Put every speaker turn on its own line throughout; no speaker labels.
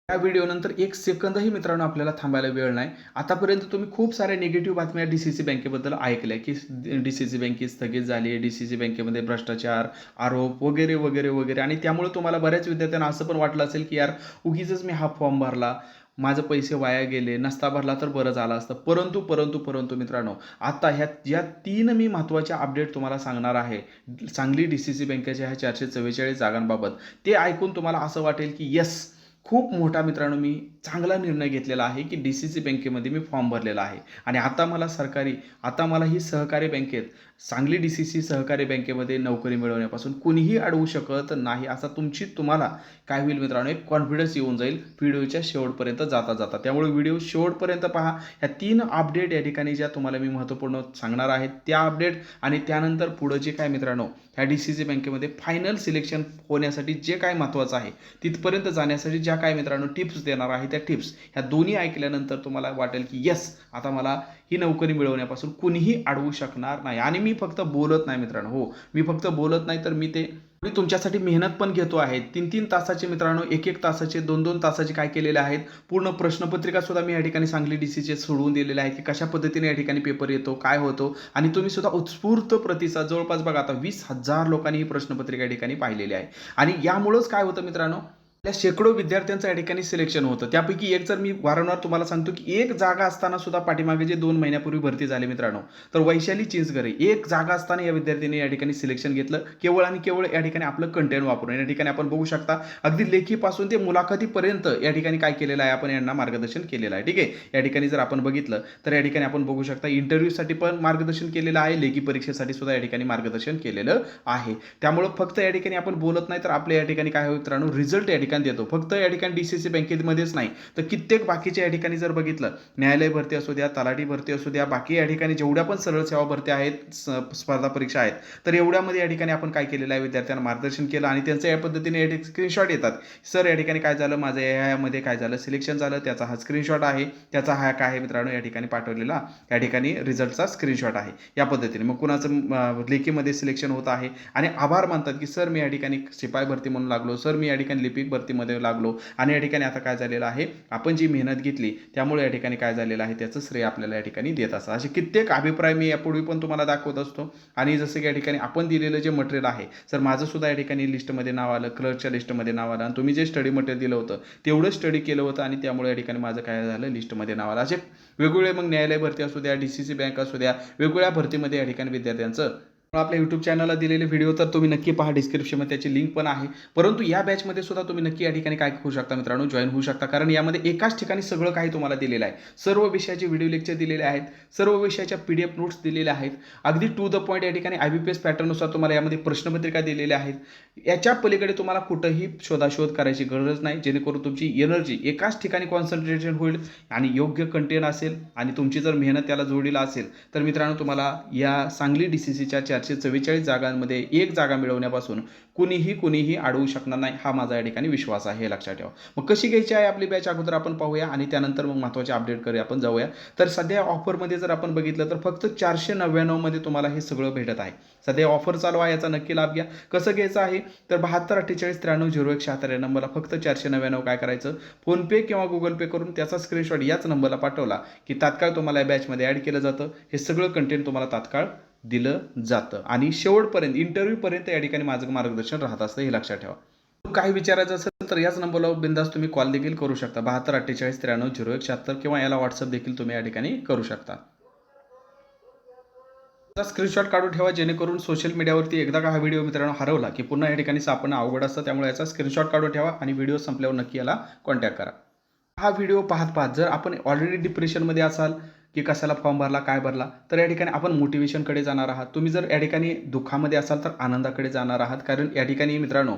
या व्हिडिओनंतर एक सेकंदही मित्रांनो आपल्याला थांबायला वेळ नाही. आतापर्यंत तुम्ही खूप साऱ्या निगेटिव्ह बातम्या डी-सी-सी बँकेबद्दल ऐकल्या, की डी-सी-सी बँक स्थगित झाली आहे, डी-सी-सी बँकेमध्ये भ्रष्टाचार, आरोप वगैरे, वगैरे, वगैरे आणि त्यामुळे तुम्हाला बऱ्याच विद्यार्थ्यांना असं पण वाटलं असेल, की यार उगीचच मी हा फॉर्म भरला, माझे पैसे वाया गेले, नसता भरला तर बरं झालं असतं. परंतु मित्रांनो, आता ह्या या 3 मी महत्त्वाच्या अपडेट तुम्हाला सांगणार आहे. सांगली डी-सी-सी बँकेच्या ह्या 444 जागांबाबत. ते ऐकून तुम्हाला असं वाटेल, की येस खूप मोठा मित्रांनो मी चांगला निर्णय घेतलेला आहे, की डी-सी-सी बँकेमध्ये मी फॉर्म भरलेला आहे आणि आता मला ही सहकारी बँकेत सांगली डी-सी-सी सहकारी बँकेमध्ये नोकरी मिळवण्यापासून कुणीही अडवू शकत नाही. असा तुम्हाला काय होईल मित्रांनो, एक कॉन्फिडन्स येऊन जाईल व्हिडिओच्या शेवटपर्यंत जाता. त्यामुळे व्हिडिओ शेवटपर्यंत पहा. ह्या 3 अपडेट या ठिकाणी ज्या तुम्हाला मी महत्त्वपूर्ण सांगणार आहे त्या अपडेट आणि त्यानंतर पुढं जे काय मित्रांनो ह्या डी-सी-सी बँकेमध्ये फायनल सिलेक्शन होण्यासाठी जे काय महत्त्वाचं आहे तिथपर्यंत जाण्यासाठी ज्या काय मित्रांनो टिप्स देणार आहे त्या टिप्स ह्या दोन्ही ऐकल्यानंतर तुम्हाला वाटेल, की येस आता मला ही नोकरी मिळवण्यापासून कुणीही अडवू शकणार नाही. आणि मी फक्त बोलत नाही मित्रांनो, हो मी फक्त बोलत नाही तर मी तुमच्यासाठी मेहनत पण घेतो आहे. 3-3 तासाचे मित्रांनो, 1-1 तासाचे, 2-2 तासाचे काय केलेले आहेत, पूर्ण प्रश्नपत्रिका सुद्धा मी या ठिकाणी सांगली डी-सी-चे सोडवून दिलेले आहेत, की कशा पद्धतीने या ठिकाणी पेपर येतो, काय होतो आणि तुम्ही सुद्धा उत्स्फूर्त प्रतिसाद जवळपास बघा आता 20,000 लोकांनी ही प्रश्नपत्रिका या ठिकाणी पाहिलेली आहे. आणि यामुळंच काय होतं मित्रांनो, आपल्या शेकडो विद्यार्थ्यांचं या ठिकाणी सिलेक्शन होतं. त्यापैकी एक जर मी वारंवार तुम्हाला सांगतो, की एक जागा असताना सुद्धा पाठीमागे जे 2 महिन्यापूर्वी भरती झाली मित्रांनो, तर वैशाली चिंचगरे एक जागा असताना या विद्यार्थ्यांनी या ठिकाणी सिलेक्शन घेतलं. केवळ आणि केवळ या ठिकाणी आपलं कंटेंट वापरून. या ठिकाणी आपण बघू शकता अगदी लेखीपासून ते मुलाखतीपर्यंत या ठिकाणी काय केलेलं आहे, आपण यांना मार्गदर्शन केलेलं आहे. ठीक आहे. या ठिकाणी जर आपण बघितलं तर या ठिकाणी आपण बघू शकता इंटरव्ह्यूसाठी पण मार्गदर्शन केलेलं आहे, लेखी परीक्षेसाठी सुद्धा या ठिकाणी मार्गदर्शन केलेलं आहे. त्यामुळं फक्त या ठिकाणी आपण बोलत नाही तर आपल्या या ठिकाणी काय होईल मित्रांनो, रिझल्ट या ठिकाणी देतो. फक्त या ठिकाणी डी-सी-सी बँकेमध्येच नाही तर कित्येक बाकीच्या या ठिकाणी जर बघितलं, न्यायालय भरती असू द्या, तलाठी भरती असू द्या, बाकी या ठिकाणी जेवढ्या पण सरळ सेवा भरती आहेत, स्पर्धा परीक्षा आहेत, तर एवढ्यामध्ये या ठिकाणी आपण काय केलेलं आहे, विद्यार्थ्यांना मार्गदर्शन केलं आणि त्यांचं या पद्धतीने या स्क्रीनशॉट येतात. सर या ठिकाणी काय झालं, माझं यामध्ये काय झालं, सिलेक्शन झालं, त्याचा हा स्क्रीनशॉट आहे, त्याचा हा काय आहे मित्रांनो या ठिकाणी पाठवलेला या ठिकाणी रिझल्टचा स्क्रीनशॉट आहे. या पद्धतीने मग कुणाचं लेखीमध्ये सिलेक्शन होत आहे आणि आभार मानतात, की सर मी या ठिकाणी शिपाई भरती म्हणून लागलो, सर मी या ठिकाणी लिपिक भरतीमध्ये लागलो आणि या ठिकाणी आता काय झालेलं आहे, आपण जी मेहनत घेतली त्यामुळे या ठिकाणी काय झालेलं आहे त्याचं श्रेय आपल्याला या ठिकाणी देत असतात. असे कित्येक अभिप्राय मी यापूर्वी पण तुम्हाला दाखवत असतो. आणि जसं की या ठिकाणी आपण दिलेलं जे मटेरियल आहे, सर माझं सुद्धा या ठिकाणी लिस्टमध्ये नाव आलं, क्लर्कच्या लिस्टमध्ये नाव आलं आणि तुम्ही जे स्टडी मटेरियल दिलं होतं तेवढं स्टडी केलं होतं आणि त्यामुळे या ठिकाणी माझं काय झालं, लिस्टमध्ये नाव आलं. असे वेगवेगळे मग न्यायालय भरती असू द्या, डी-सी-सी बँक असू द्या, वेगवेगळ्या भरतीमध्ये या ठिकाणी विद्यार्थ्यांचं आपल्या यूट्यूब चॅनलला दिलेले व्हिडिओ तर तुम्ही नक्की पहा, डिस्क्रिप्शनमध्ये त्याची लिंक पण आहे. परंतु या बॅचमध्ये सुद्धा तुम्ही नक्की या ठिकाणी काय होऊ शकता मित्रांनो, जॉईन होऊ शकता. कारण यामध्ये एकाच ठिकाणी सगळं काही तुम्हाला दिलेलं आहे. सर्व विषयाचे व्हिडिओ लेक्चर दिलेले आहेत, सर्व विषयाच्या PDF नोट्स दिलेल्या आहेत, अगदी टू द पॉईंट या ठिकाणी IBPS पॅटर्ननुसार तुम्हाला यामध्ये प्रश्नपत्रिका दिलेल्या आहेत. याच्या पलीकडे तुम्हाला कुठंही शोधाशोध करायची गरज नाही, जेणेकरून तुमची एनर्जी एकाच ठिकाणी कॉन्सन्ट्रेशन होईल आणि योग्य कंटेंट असेल आणि तुमची जर मेहनत त्याला जोडीला असेल तर मित्रांनो तुम्हाला या सांगली डी-सी-सीच्या 444 जागांमध्ये एक जागा मिळवण्यापासून कुणीही अडवू शकणार नाही, हा माझा या ठिकाणी विश्वास आहे, हे लक्षात ठेवा. मग कशी घ्यायची आहे आपली बॅच अगोदर आपण पाहूया आणि त्यानंतर मग महत्त्वाचे अपडेट करूया आपण जाऊया. तर सध्या ऑफरमध्ये जर आपण बघितलं तर फक्त 499 मध्ये तुम्हाला हे सगळं भेटत आहे. सध्या ऑफर चालू आहे, याचा नक्की लाभ घ्या. कसं घ्यायचं आहे तर 7248930176 या नंबरला फक्त 499 काय करायचं, फोनपे किंवा गुगल पे करून त्याचा स्क्रीनशॉट याच नंबरला पाठवला की तात्काळ तुम्हाला या बॅचमध्ये ॲड केलं जातं. हे सगळं कंटेंट तुम्हाला तात्काळ दिलं जातं आणि शेवटपर्यंत इंटरव्ह्यूपर्यंत या ठिकाणी माझं मार्गदर्शन राहत असतं, हे लक्षात ठेवा. काही विचारायचं असेल तर याच नंबरला बिंदास तुम्ही कॉल देखील करू शकता, 7248930176 किंवा याला व्हॉट्सअप देखील तुम्ही या ठिकाणी करू शकता. स्क्रीनशॉट काढून ठेवा, जेणेकरून सोशल मीडियावरती एकदा का हा व्हिडिओ मित्रांनो हरवला की पुन्हा या ठिकाणी सापडणं अवघड असतं. त्यामुळे याचा स्क्रीनशॉट काढून ठेवा आणि व्हिडिओ संपल्यावर नक्की याला कॉन्टॅक्ट करा. हा व्हिडिओ पाहत जर आपण ऑलरेडी डिप्रेशनमध्ये असाल की कशाला फॉर्म भरला, काय भरला, तर या ठिकाणी आपण मोटिवेशनकडे जाणार आहात. तुम्ही जर या ठिकाणी दुःखामध्ये असाल तर आनंदाकडे जाणार आहात. कारण या ठिकाणी मित्रांनो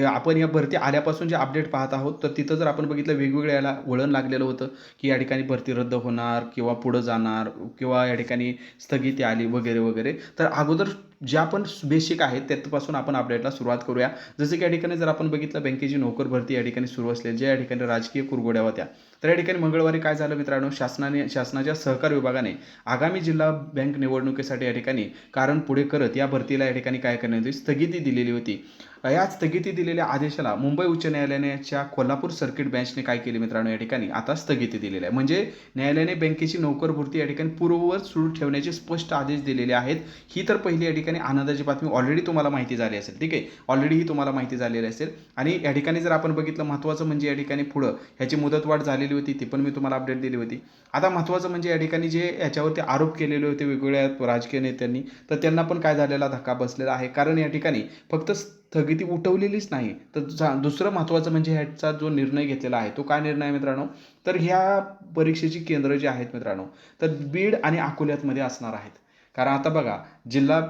आपण या भरती आल्यापासून जे अपडेट पाहत आहोत तर तिथं जर आपण बघितलं वेगवेगळ्या याला वळण लागलेलं होतं की या ठिकाणी भरती रद्द होणार किंवा पुढं जाणार किंवा या ठिकाणी स्थगिती आली वगैरे वगैरे. तर अगोदर ज्या पण बेसिक आहेत त्यापासून आपण अपडेटला सुरुवात करूया. जसं की या ठिकाणी जर आपण बघितलं बँकेची नोकर भरती या ठिकाणी सुरू असलेली ज्या या ठिकाणी राजकीय कुरघोड्या होत्या, तर या ठिकाणी मंगळवारी काय झालं मित्रांनो, शासनाच्या सहकार विभागाने आगामी जिल्हा बँक निवडणुकीसाठी या ठिकाणी कारण पुढे करत या भरतीला या ठिकाणी काय करण्यात स्थगिती दिलेली होती. या स्थगिती दिलेल्या आदेशाला मुंबई उच्च न्यायालयाच्या कोल्हापूर सर्किट बेंचने काय केले मित्रांनो, या ठिकाणी आता स्थगिती दिलेली आहे. म्हणजे न्यायालयाने बँकेची नोकर भरती या ठिकाणी पूर्ववत सुरू ठेवण्याचे स्पष्ट आदेश दिलेले आहेत. ही तर पहिली या ठिकाणी आनंदाची बातमी ऑलरेडी तुम्हाला माहिती झाली असेल. ठीक आहे, ऑलरेडी ही तुम्हाला माहिती झालेली असेल. आणि या ठिकाणी जर आपण बघितलं, महत्त्वाचं म्हणजे या ठिकाणी पुढं ह्याची मुदतवाढ झालेली होती, ती पण मी तुम्हाला अपडेट दिली होती. आता महत्त्वाचं म्हणजे या ठिकाणी जे याच्यावरती आरोप केलेले होते वेगवेगळ्या राजकीय नेत्यांनी, तर त्यांना पण काय झालेला धक्का बसलेला आहे. कारण या ठिकाणी फक्त स्थगिती उठवलेलीच नाही, तर दुसरं महत्त्वाचं म्हणजे ह्याचा जो निर्णय घेतलेला आहे तो काय निर्णय आहे मित्रांनो, तर ह्या परीक्षेची केंद्र जी आहेत मित्रांनो, तर बीड आणि अकोल्यामध्ये असणार आहेत. कारण आता बघा, जिल्हा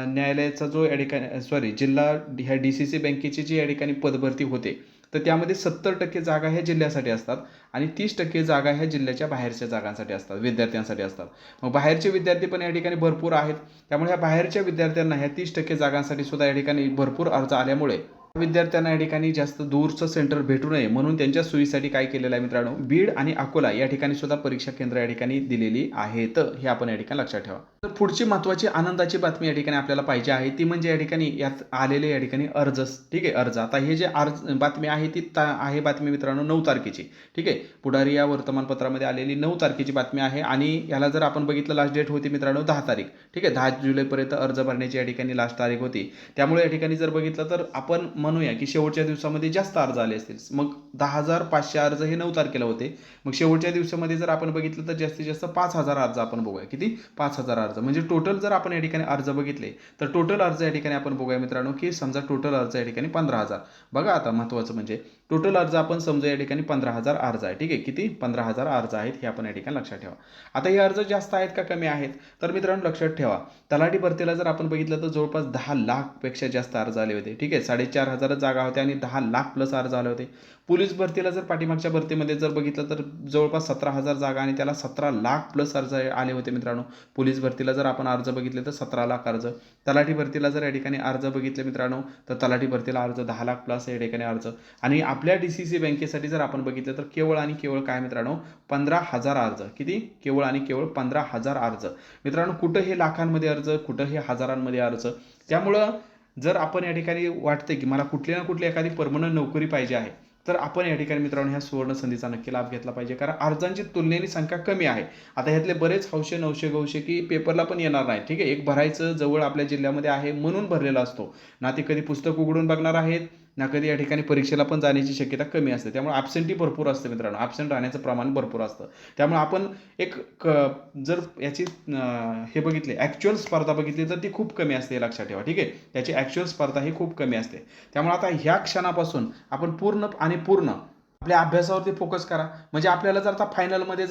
न्यायालयाचा जो या ठिकाणी जिल्हा ह्या DCC बँकेची जी या ठिकाणी पदभरती होते, तर त्यामध्ये 70% जागा ह्या जिल्ह्यासाठी असतात आणि 30% जागा ह्या जिल्ह्याच्या बाहेरच्या जागांसाठी असतात, विद्यार्थ्यांसाठी असतात. मग बाहेरचे विद्यार्थी पण या ठिकाणी भरपूर आहेत. त्यामुळे ह्या बाहेरच्या विद्यार्थ्यांना ह्या 30% जागांसाठी सुद्धा या ठिकाणी भरपूर अर्ज आल्यामुळे विद्यार्थ्यांना या ठिकाणी जास्त दूरचं सेंटर भेटू नये म्हणून त्यांच्या सोयीसाठी काय केलेलं आहे मित्रांनो, बीड आणि अकोला या ठिकाणी सुद्धा परीक्षा केंद्र या ठिकाणी दिलेली आहेत. हे आपण या ठिकाणी लक्षात ठेवा. तर पुढची महत्त्वाची आनंदाची बातमी या ठिकाणी आपल्याला पाहिजे आहे, ती म्हणजे या ठिकाणी यात आलेले या ठिकाणी अर्ज. ठीक आहे, अर्ज. आता हे जे अर्ज बातमी आहे ती आहे बातमी मित्रांनो 9 तारखेची. ठीक आहे, पुढारी या वर्तमानपत्रामध्ये आलेली 9 तारखेची बातमी आहे आणि याला जर आपण बघितलं, लास्ट डेट होती मित्रांनो 10 तारीख. ठीक आहे, 10 जुलैपर्यंत अर्ज भरण्याची या ठिकाणी लास्ट तारीख होती. त्यामुळे या ठिकाणी जर बघितलं तर आपण म्हणूया की शेवटच्या दिवसामध्ये जास्त अर्ज आले असतील. मग 10,500 अर्ज हे 9 तारखेला होते. मग शेवटच्या दिवसामध्ये जर आपण बघितलं तर जास्तीत जास्त 5,000 अर्ज आपण बघूया. किती? 5,000 अर्ज. म्हणजे टोटल जर आपण या ठिकाणी अर्ज बघितले तर टोटल अर्ज या ठिकाणी आपण बघूया मित्रांनो, की समजा टोटल अर्ज या ठिकाणी 15,000. बघा, आता महत्त्वाचं म्हणजे टोटल अर्ज आपण समजा या ठिकाणी 15,000 अर्ज आहे. ठीक आहे, किती? 15,000 अर्ज आहेत, हे आपण या ठिकाणी लक्षात ठेवा. आता हे अर्ज जास्त आहेत का कमी आहेत, तर मित्रांनो लक्षात ठेवा, तलाठी भरतीला जर आपण बघितलं तर जवळपास 10 लाखपेक्षा जास्त अर्ज आले होते. ठीक आहे, 4,500 जागा होत्या आणि 10 लाख प्लस अर्ज आले होते. पोलीस भरतीला जर पाठीमागच्या भरतीमध्ये जर बघितलं तर जवळपास 17,000 जागा आणि त्याला 17 लाख प्लस अर्ज आले होते मित्रांनो. पोलीस भरतीला जर आपण अर्ज बघितले तर 17 लाख अर्ज. तलाठी भरतीला जर या ठिकाणी अर्ज बघितले मित्रांनो, तर तलाठी भरतीला अर्ज 10 लाख प्लस या ठिकाणी अर्ज. आणि आपल्या DCC बँकेसाठी जर आपण बघितलं तर केवळ आणि केवळ काय मित्रांनो, 15,000 अर्ज. किती? केवळ आणि केवळ 15,000 अर्ज. मित्रांनो, कुठं हे लाखांमध्ये अर्ज, कुठं हे हजारांमध्ये अर्ज. त्यामुळं जर आपण या ठिकाणी वाटते की मला कुठली ना कुठली एखादी परमनंट नोकरी पाहिजे आहे, तर आपण या ठिकाणी मित्रांनो ह्या सुवर्ण संधीचा नक्की लाभ घेतला पाहिजे. कारण अर्जांची तुलनेने संख्या कमी आहे. आता ह्यातले बरेच हौशे नवशे गवशे की पेपरला पण येणार नाही. ठीक आहे, एक भरायचं जवळ आपल्या जिल्ह्यामध्ये आहे म्हणून भरलेला असतो ना, ते कधी पुस्तक उघडून बघणार आहेत ना कधी या ठिकाणी परीक्षेला पण जाण्याची शक्यता कमी असते. त्यामुळे ॲब्सेंटी भरपूर असते मित्रांनो, ॲब्सेंट राहण्याचं प्रमाण भरपूर असतं. त्यामुळे आपण एक जर याची हे बघितले ॲक्च्युअल स्पर्धा बघितली तर ती खूप कमी असते, हे लक्षात ठेवा. ठीक आहे, त्याची ॲक्च्युअल स्पर्धा ही खूप कमी असते. त्यामुळे आता ह्या क्षणापासून आपण पूर्ण आपल्या अभ्यासावरती फोकस करा. म्हणजे आपल्याला जर आता फायनलमध्ये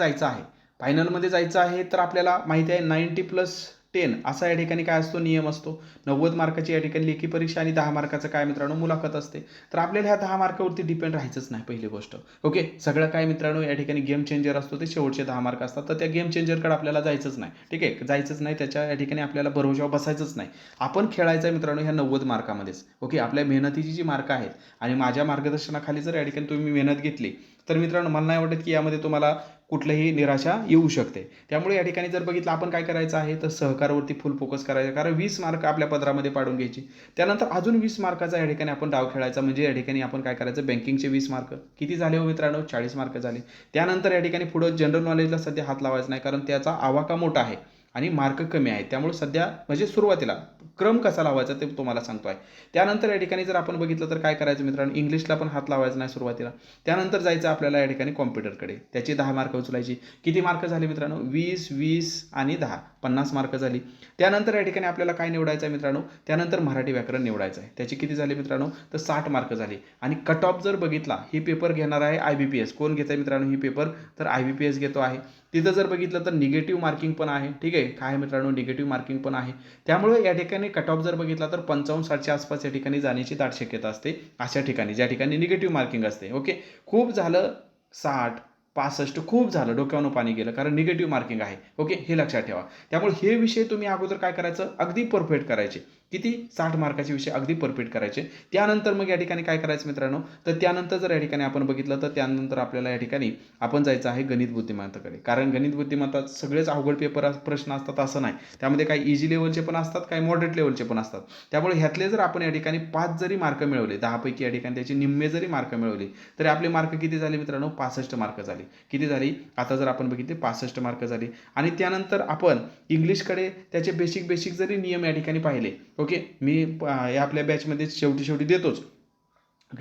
जायचं आहे तर आपल्याला माहिती आहे 90+10 असा या ठिकाणी काय असतो, नियम असतो. 90 मार्काची या ठिकाणी लेखी परीक्षा आणि 10 मार्काचं काय मित्रांनो, मुलाखत असते. तर आपल्याला ह्या 10 मार्कावरती डिपेंड राहायचंच नाही, पहिली गोष्ट. ओके, सगळं काय मित्रांनो या ठिकाणी गेम चेंजर असतो, ते शेवटचे 10 मार्क असतात. तर त्या गेम चेंजरकडे आपल्याला जायचंच नाही. ठीक आहे, जायचंच नाही, त्याच्या या ठिकाणी आपल्याला भरोशावर बसायचंच नाही. आपण खेळायचं आहे मित्रांनो ह्या 90 मार्कामध्येच. ओके, आपल्या मेहनतीची जी मार्क आहेत आणि माझ्या मार्गदर्शनाखाली जर या ठिकाणी तुम्ही मेहनत घेतली तर मित्रांनो मला नाही वाटत की यामध्ये तुम्हाला कुठलीही निराशा येऊ शकते. त्यामुळे या ठिकाणी जर बघितलं आपण काय करायचं आहे तर सहकारवरती फुल फोकस करायचा. कारण 20 मार्क आपल्या पदरामध्ये पाडून घ्यायची. त्यानंतर अजून 20 मार्काचा या ठिकाणी आपण डाव खेळायचा. म्हणजे या ठिकाणी आपण काय करायचं, बँकिंगचे 20 मार्क किती झाले हो मित्रांनो, 40 मार्क झाले. त्यानंतर या ठिकाणी पुढं जनरल नॉलेजला सध्या हात लावायचा नाही, कारण त्याचा आवाका मोठा आहे आणि मार्क कमी आहेत. त्यामुळे सध्या म्हणजे सुरुवातीला क्रम कसा लावायचा ते तुम्हाला सांगतो आहे. त्यानंतर या ठिकाणी जर आपण बघितलं तर काय करायचं मित्रांनो, इंग्लिशला पण हात लावायचा नाही सुरुवातीला. त्यानंतर जायचं आपल्याला या ठिकाणी कॉम्प्युटरकडे, त्याची 10 मार्क उचलायची. किती मार्क झाले मित्रांनो, 20 20 आणि 10 50 मार्क झाली. त्यानंतर या ठिकाणी आपल्याला काय निवडायचं आहे मित्रांनो, त्यानंतर मराठी व्याकरण निवडायचं आहे. त्याची किती झाली मित्रांनो, तर 60 मार्क झाली. आणि कट ऑफ जर बघितला, ही पेपर घेणार आहे IBPS. कोण घेत आहे मित्रांनो ही पेपर, तर IBPS घेतो आहे. तिथं जर बघितलं तर निगेटिव्ह मार्किंग पण आहे. ठीक आहे, काय मित्रांनो, निगेटिव्ह मार्किंग पण आहे. त्यामुळे या ठिकाणी कट ऑफ जर बघितला तर 55-60च्या आसपास या ठिकाणी जाण्याची दाट शक्यता असते अशा ठिकाणी ज्या ठिकाणी निगेटिव्ह मार्किंग असते. ओके, खूप झालं 60 65 खूप झालं, डोक्यावरून पाणी गेलं, कारण निगेटिव्ह मार्किंग आहे. ओके, हे लक्षात ठेवा. त्यामुळे हे विषय तुम्ही अगोदर काय करायचं, अगदी परफेक्ट करायचे. किती 60 मार्काचे विषय अगदी परफेक्ट करायचे. त्यानंतर मग या ठिकाणी काय करायचं मित्रांनो, तर त्यानंतर जर या ठिकाणी आपण बघितलं तर त्यानंतर आपल्याला या ठिकाणी आपण जायचं आहे गणित बुद्धिमत्ताकडे. कारण गणित बुद्धिमत्ता सगळेच अवघड प्रश्न असतात असं नाही. त्यामध्ये काही इझी लेवलचे पण असतात, काही मॉडरेट लेवलचे पण असतात. त्यामुळे ह्यातले जर आपण या ठिकाणी 5 जरी मार्क मिळवले, 10 पैकी या ठिकाणी त्याचे निम्मे जरी मार्क मिळवले, तरी आपले मार्क किती झाले मित्रांनो, 65 मार्क झाले. किती झाली आता जर आपण बघितले 65 मार्क झाले. आणि त्यानंतर आपण इंग्लिशकडे त्याचे बेसिक जरी नियम या ठिकाणी पाहिले, ओके, मी या आपल्या बॅचमध्ये शेवटी देतोच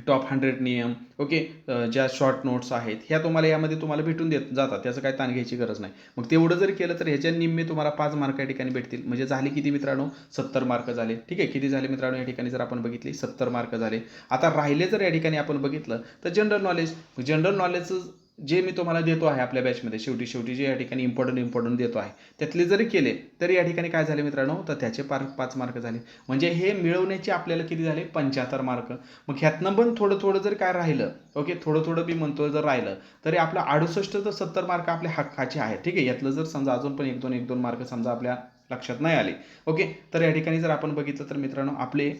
टॉप 100 नियम, ओके, ज्या शॉर्ट नोट्स आहेत ह्या तुम्हाला यामध्ये तुम्हाला भेटून देत जातात, त्याचं काय ताण घ्यायची गरज नाही. मग तेवढं जरी केलं तर ह्याच्या निम्मे तुम्हाला 5 मार्क या ठिकाणी भेटतील. म्हणजे झाले किती मित्रांनो, 70 मार्क झाले. ठीक आहे, किती झाले मित्रांनो या ठिकाणी जर आपण बघितली 70 मार्क झाले. आता राहिले जर या ठिकाणी आपण बघितलं तर जनरल नॉलेजचं जे मी तुम्हाला देतो आहे आपल्या बॅचमध्ये शेवटी जे या ठिकाणी इम्पॉर्टंट देतो आहे त्यातले जरी केले तरी या ठिकाणी काय झाले मित्रांनो, तर त्याचे 5 मार्क झाले. म्हणजे हे मिळवण्याचे आपल्याला किती झाले, 75 मार्क. मग ह्यातनं पण थोडं जर काय राहिलं, ओके, थोडं मी म्हणतो जर राहिलं तरी आपलं 68 तर 70 मार्क आपल्या हक्काचे आहेत. ठीक आहे, यातलं जर समजा अजून पण 1-2 मार्क समजा आपल्या लक्षात नाही आले, ओके, तर या ठिकाणी जर आपण बघितलं तर मित्रांनो आपले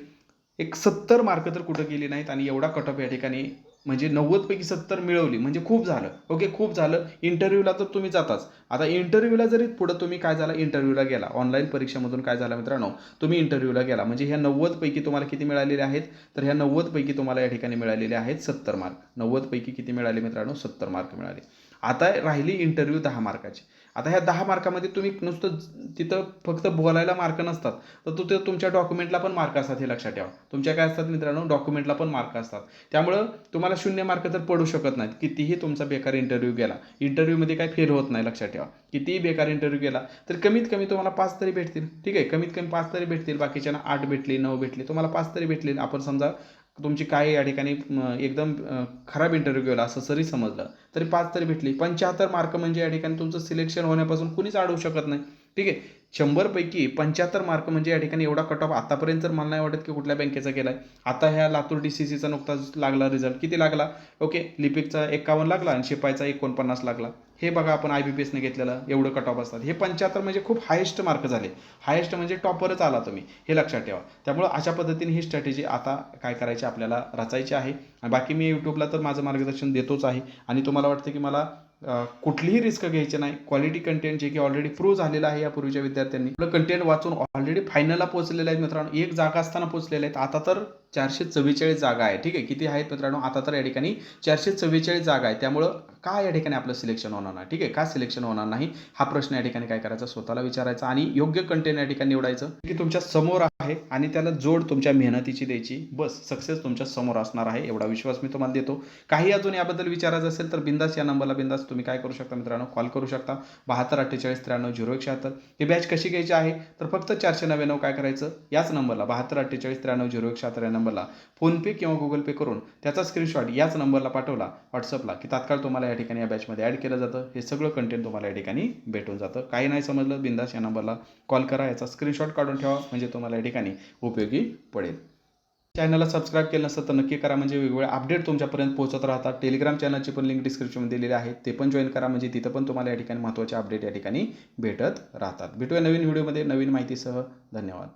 एक 70 मार्क तर कुठं गेली नाहीत. आणि एवढा कट ऑफ या ठिकाणी म्हणजे 90 पैकी 70 मिळवली म्हणजे खूप झालं. ओके, खूप झालं. इंटरव्ह्यूला तर तुम्ही जाताच. आता इंटरव्ह्यूला जरी पुढं तुम्ही काय झाला, इंटरव्ह्यूला गेला, ऑनलाईन परीक्षेमधून काय झालं मित्रांनो, तुम्ही इंटरव्ह्यूला गेला म्हणजे ह्या 90 पैकी तुम्हाला किती मिळालेले आहेत, तर ह्या 90 पैकी तुम्हाला या ठिकाणी मिळालेले आहेत 70 मार्क. 90 पैकी किती मिळाले मित्रांनो, 70 मार्क मिळाले. आता राहिली इंटरव्ह्यू 10 मार्काची. आता ह्या 10 मार्कामध्ये तुम्ही नुसतं तिथं फक्त बोलायला मार्क नसतात, तर तिथं तुमच्या डॉक्युमेंटला पण मार्क असतात, हे लक्षात ठेवा. तुमच्या काय असतात मित्रांनो, डॉक्युमेंटला पण मार्क असतात. त्यामुळं तुम्हाला 0 मार्क तर पडू शकत नाहीत. कितीही तुमचा बेकार इंटरव्ह्यू गेला, इंटरव्ह्यूमध्ये काय फेल होत नाही, लक्षात ठेवा. कितीही बेकार इंटरव्ह्यू गेला तर कमीत कमी तुम्हाला 5 तरी भेटतील. ठीक आहे, कमीत कमी 5 तरी भेटतील. बाकीच्यांना 8 भेटली, 9 भेटली, तुम्हाला 5 तरी भेटतील. आपण समजा तुमची काय या ठिकाणी एकदम खराब इंटरव्ह्यू गेला असं जरी समजलं तरी 5 तरी भेटली. 75 मार्क म्हणजे या ठिकाणी तुमचं सिलेक्शन होण्यापासून कुणीच अडवू शकत नाही. ठीक आहे, 100 पैकी 75 मार्क म्हणजे या ठिकाणी एवढा कट ऑफ आतापर्यंत तर मला नाही वाटत की कुठल्या बँकेचा केला आहे. आता ह्या लातूर DCCचा नुकताच लागला रिझल्ट, किती लागला, ओके, लिपिकचा 51 लागला आणि शिपाईचा 49 लागला. हे बघा आपण IBPSने घेतलेलं एवढं कट ऑफ असतात. हे 75 म्हणजे खूप हायेस्ट मार्क झाले. हायेस्ट म्हणजे टॉपरच आला तुम्ही, हे लक्षात ठेवा. त्यामुळं अशा पद्धतीने ही स्ट्रॅटेजी आता काय करायची आपल्याला रचायची आहे. आणि बाकी मी यूट्यूबला तर माझं मार्गदर्शन देतोच आहे. आणि तुम्हाला वाटतं की मला कुठलीही रिस्क घ्यायची नाही. क्वालिटी कंटेंट जे की ऑलरेडी प्रूव्ह झालेलं आहे यापूर्वीच्या विद्यार्थ्यांनी, आपलं कंटेंट वाचून ऑलरेडी फायनलला पोहोचलेले आहेत मित्रांनो. एक जागा असताना पोहोचलेले आहेत. आता तर 444 जागा आहे. ठीक आहे, किती आहेत मित्रांनो, आता तर या ठिकाणी 444 जागा आहे. त्यामुळं का या ठिकाणी आपलं सिलेक्शन होणार नाही, ठीक आहे, का सिलेक्शन होणार नाही हा प्रश्न या ठिकाणी काय करायचा, स्वतःला विचारायचा आणि योग्य कंटेंट या ठिकाणी निवडायचं की तुमच्या समोर आहे आणि त्याला जोड तुमच्या मेहनतीची द्यायची. बस, सक्सेस तुमच्या समोर असणार आहे, एवढा विश्वास मी तुम्हाला देतो. काही अजून याबद्दल विचारायचं असेल तर बिंदास या नंबरला बिंदास तुम्ही काय करू शकता मित्रांनो, कॉल करू शकता. 72 48 93 0176. ही बॅच कशी घ्यायची आहे तर फक्त 499 काय करायचं, याच नंबरला 72 48 93 0176 या नंबरला फोनपे किंवा गुगल पे करून त्याचा स्क्रीनशॉट याच नंबरला पाठवला व्हॉट्सअपला की तात्काळ तुम्हाला या ठिकाणी या बॅचमध्ये ॲड केलं जातं. हे सगळं कंटेंट तुम्हाला या ठिकाणी भेटून जातं. काही नाही समजलं, बिंदास या नंबरला कॉल करा, याचा स्क्रीनशॉट काढून ठेवा, म्हणजे तुम्हाला या ठिकाणी उपयोगी पडेल. चॅनलला सबस्क्राईब केलं नसतं तर नक्की करा, म्हणजे वेगवेगळे अपडेट तुमच्यापर्यंत पोहोचत राहतात. टेलिग्राम चॅनलची पण लिंक डिस्क्रिप्शनमध्ये दिलेली आहे, ते पण जॉईन करा, म्हणजे तिथं पण तुम्हाला या ठिकाणी महत्त्वाचे अपडेट या ठिकाणी भेटत राहतात. भेटूया नवीन व्हिडिओमध्ये नवीन माहितीसह. धन्यवाद.